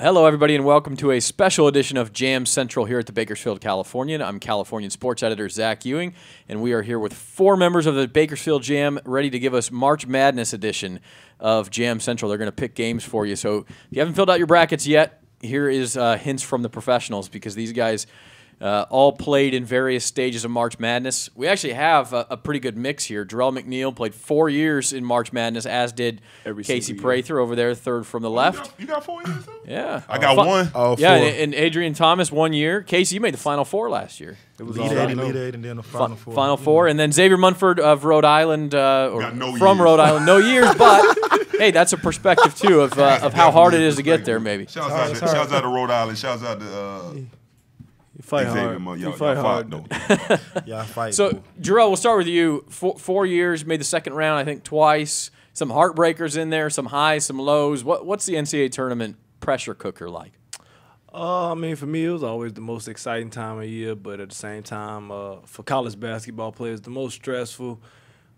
Hello, everybody, and welcome to a special edition of Jam Central here at the Bakersfield Californian. I'm Californian sports editor Zach Ewing, and we are here with 4 members of the Bakersfield Jam ready to give us March Madness edition of Jam Central. They're going to pick games for you. So if you haven't filled out your brackets yet, here is hints from the professionals, because these guys all played in various stages of March Madness. We actually have a pretty good mix here. Jarrell McNeil played 4 years in March Madness, as did Casey Prather over there, third from the left. You got 4 years, too? Yeah. I got one. Oh, yeah, and Adrian Thomas 1 year. Casey, you made the Final Four last year. It was Lead Eight, and then the Final Four. Final Four, and then Xavier Munford of Rhode Island, Rhode Island, no years, but hey, that's a perspective too of how hard it is to get there. Maybe. Shouts out to Rhode Island. Shouts out to. You fight hard. You fight hard. Yeah, I fight. So, Jarrell, we'll start with you. 4 years, made the second round, I think, twice. Some heartbreakers in there, some highs, some lows. What's the NCAA tournament pressure cooker like? I mean, for me, it was always the most exciting time of year, but at the same time, for college basketball players, the most stressful.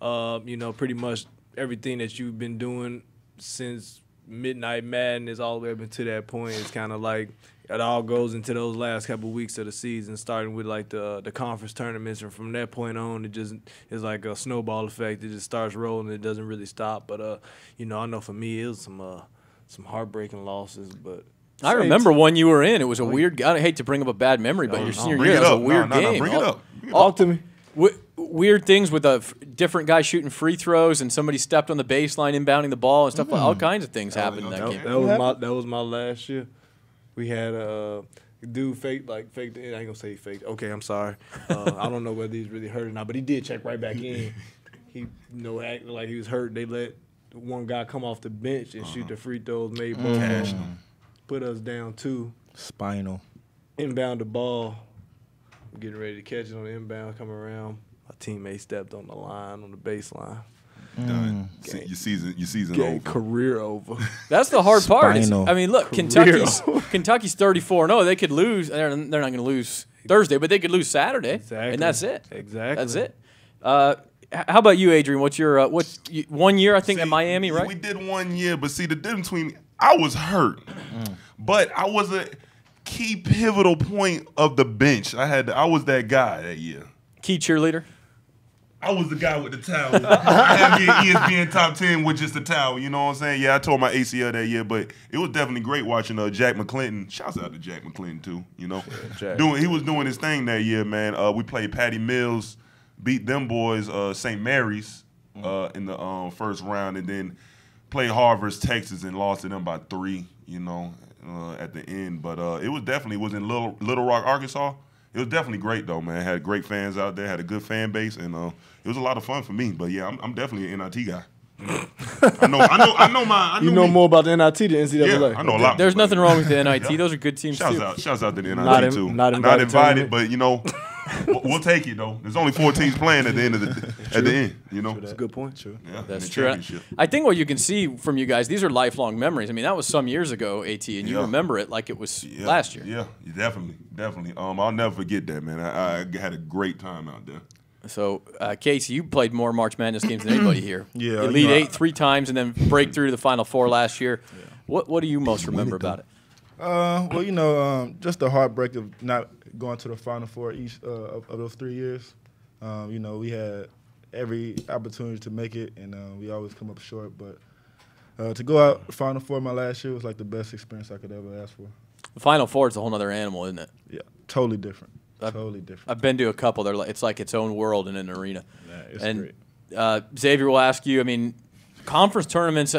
Pretty much everything that you've been doing since Midnight Madness all the way up until that point is kind of like it all goes into those last couple of weeks of the season, starting with like the conference tournaments, and from that point on, it just is like a snowball effect. It just starts rolling. It doesn't really stop. But I know for me, it was some heartbreaking losses. But I remember one you were in. It was a weird. I hate to bring up a bad memory, but your senior year, it was a weird game. Bring it up. Talk to me. Weird things with a different guy shooting free throws, and somebody stepped on the baseline inbounding the ball and stuff. All kinds of things happened in that game. That was my last year. We had a dude faked. I ain't gonna say he faked. Okay, I'm sorry. I don't know whether he's really hurt or not, but he did check right back in. He acted like he was hurt. They let one guy come off the bench and shoot the free throws, made both of them, put us down 2. Spinal. Inbound the ball. We're getting ready to catch it on the inbound, come around. My teammate stepped on the line, on the baseline. Done. Your season over. Career over. That's the hard part. I mean, look, Kentucky's 34-0. They could lose. They're not going to lose Thursday, but they could lose Saturday, and that's it. Exactly. That's it. How about you, Adrian? What's your 1 year? I think at Miami, right? We did 1 year, but see the difference between I was hurt, but I was a key pivotal point of the bench. I was that guy that year. Key cheerleader. I was the guy with the towel. I had me at ESPN Top 10 with just the towel. You know what I'm saying? Yeah, I tore my ACL that year, but it was definitely great watching Jack McClinton. Shouts out to Jack McClinton, too. You know, he was doing his thing that year, man. We played Patty Mills, beat them boys, St. Mary's, in the first round, and then played Harvard's Texas and lost to them by 3, at the end. But it was in Little Rock, Arkansas. It was definitely great, though, man. Had great fans out there, had a good fan base, and it was a lot of fun for me. But, yeah, I'm definitely an NIT guy. You know more about the NIT than NCAA. Yeah, I know a lot. There's nothing wrong with the NIT. Those are good teams, too. Shouts out to the NIT, too. Not invited, but, we'll take it, though. There's only 4 teams playing at the end That's a good point. True. Yeah, that's true. I think what you can see from you guys, these are lifelong memories. I mean, that was some years ago, AT, and you remember it like it was last year. Yeah, definitely. I'll never forget that, man. I had a great time out there. So, Casey, you played more March Madness games than anybody here. Yeah, Elite 8 3 times, and then break through to the Final Four last year. Yeah. What do you most remember about it? Just the heartbreak of not going to the Final Four each of those 3 years. We had every opportunity to make it, and we always come up short. But to go out Final Four my last year was like the best experience I could ever ask for. The Final Four is a whole other animal, isn't it? Yeah, totally different. Totally different. I've been to a couple. It's like its own world in an arena. Yeah, it's great. Xavier will ask you, I mean, conference tournaments,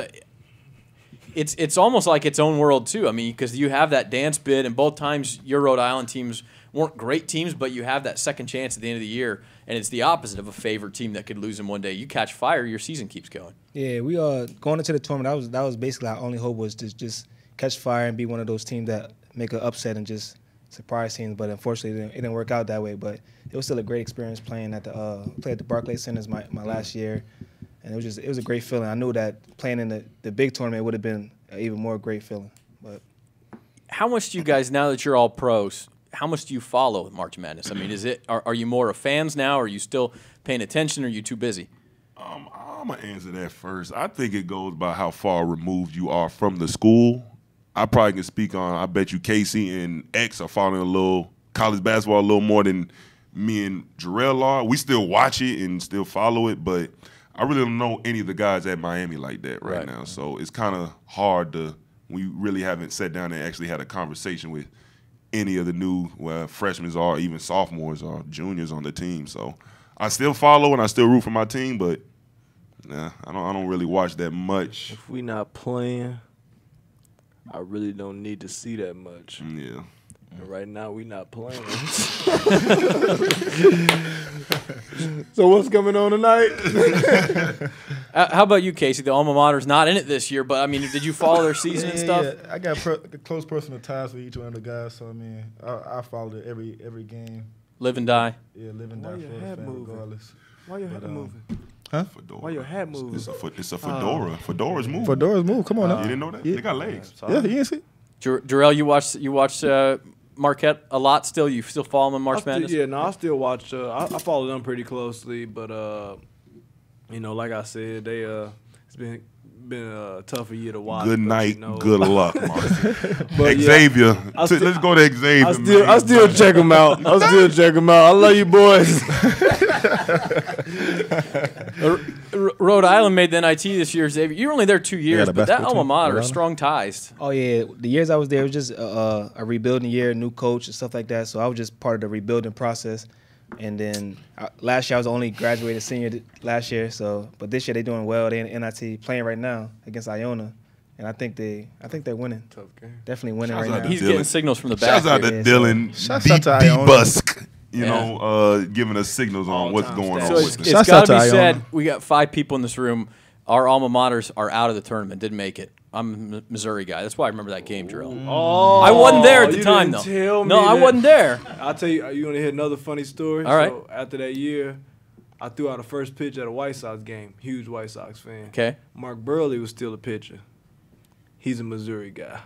it's almost like its own world too. I mean, because you have that dance bid, and both times your Rhode Island teams weren't great teams, but you have that second chance at the end of the year, and it's the opposite of a favorite team that could lose them one day. You catch fire, your season keeps going. Yeah, we going into the tournament. That was basically our only hope, was to just catch fire and be one of those teams that make an upset and just surprise teams. But unfortunately, it didn't work out that way. But it was still a great experience playing at the Barclays Center as my last year, and it was a great feeling. I knew that playing in the big tournament would have been an even more great feeling. But how much do you guys, now that you're all pros, how much do you follow March Madness? I mean, are you more of fans now? Are you still paying attention? Or are you too busy? I'm gonna answer that first. I think it goes by how far removed you are from the school. I probably can speak on. I bet you Casey and X are following a little college basketball a little more than me and Jarrell are. We still watch it and still follow it, but I really don't know any of the guys at Miami like that right now. So it's kind of hard to. We really haven't sat down and actually had a conversation with any of the new freshmen or even sophomores or juniors on the team. So I still follow and I still root for my team, but nah, I don't really watch that much. If we not playing, I really don't need to see that much. Yeah. And right now we not playing. So what's coming on tonight? How about you, Casey? The alma mater's not in it this year, but I mean, did you follow their season and stuff? Yeah, I got close personal ties with each one of the guys, so I mean, I followed it every game. Live and die. Yeah, live and die Why your for the hat fan moving? regardless. Why your hat moving? Huh? Fedora. Why your hat moving? It's a fedora. Fedoras move. Fedoras move. Come on now. You didn't know that? Yeah. They got legs. Yeah, you didn't see? Jarrell, you watched Marquette a lot still? You still follow them in March Madness? Yeah, no, I still watch. I follow them pretty closely, but you know, like I said, they it's been a tougher year to watch. Good but, night, you know, good luck, Mark. But, Xavier. I still- Let's go to Xavier. I still check them out. I still check them out. I love you, boys. Rhode Island made the NIT this year, Xavier. You were only there 2 years, the but that basketball alma team, mater Rhode is Island. strong ties. Oh yeah, the years I was there, it was just a rebuilding year, new coach and stuff like that. So I was just part of the rebuilding process. And then last year I was the only graduated senior last year. So, but this year they're doing well. They're in NIT playing right now against Iona, and I think they're winning. Tough game. Definitely winning Shouts right out now. He's Dylan. getting signals from the back. Shouts out to here. Dylan. Shouts out to Iona. B-Busk. You Yeah. know, giving us signals on what's All-time going stats. on So with it's, them. it's Shouts got out to be to said, Iona. we got 5 people in this room. Our alma maters are out of the tournament, didn't make it. I'm a Missouri guy. That's why I remember that game, Jarrell. Oh, I wasn't there at the you time, didn't though. tell me No, I that. wasn't there. I'll tell you. You want to hear another funny story? All right. So after that year, I threw out a first pitch at a White Sox game. Huge White Sox fan. Okay. Mark Burley was still a pitcher. He's a Missouri guy.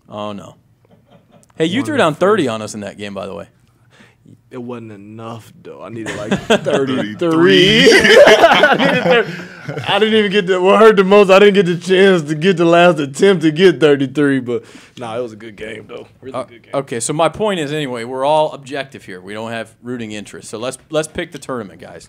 Oh, no. Hey, you One threw of the down 30 first. on us in that game, by the way. It wasn't enough though. I needed like 33. I didn't even get the. What hurt the most? I didn't get the chance to get the last attempt to get 33. But nah, it was a good game though. Really good game. Okay, so my point is, anyway, we're all objective here. We don't have rooting interest. So let's pick the tournament, guys.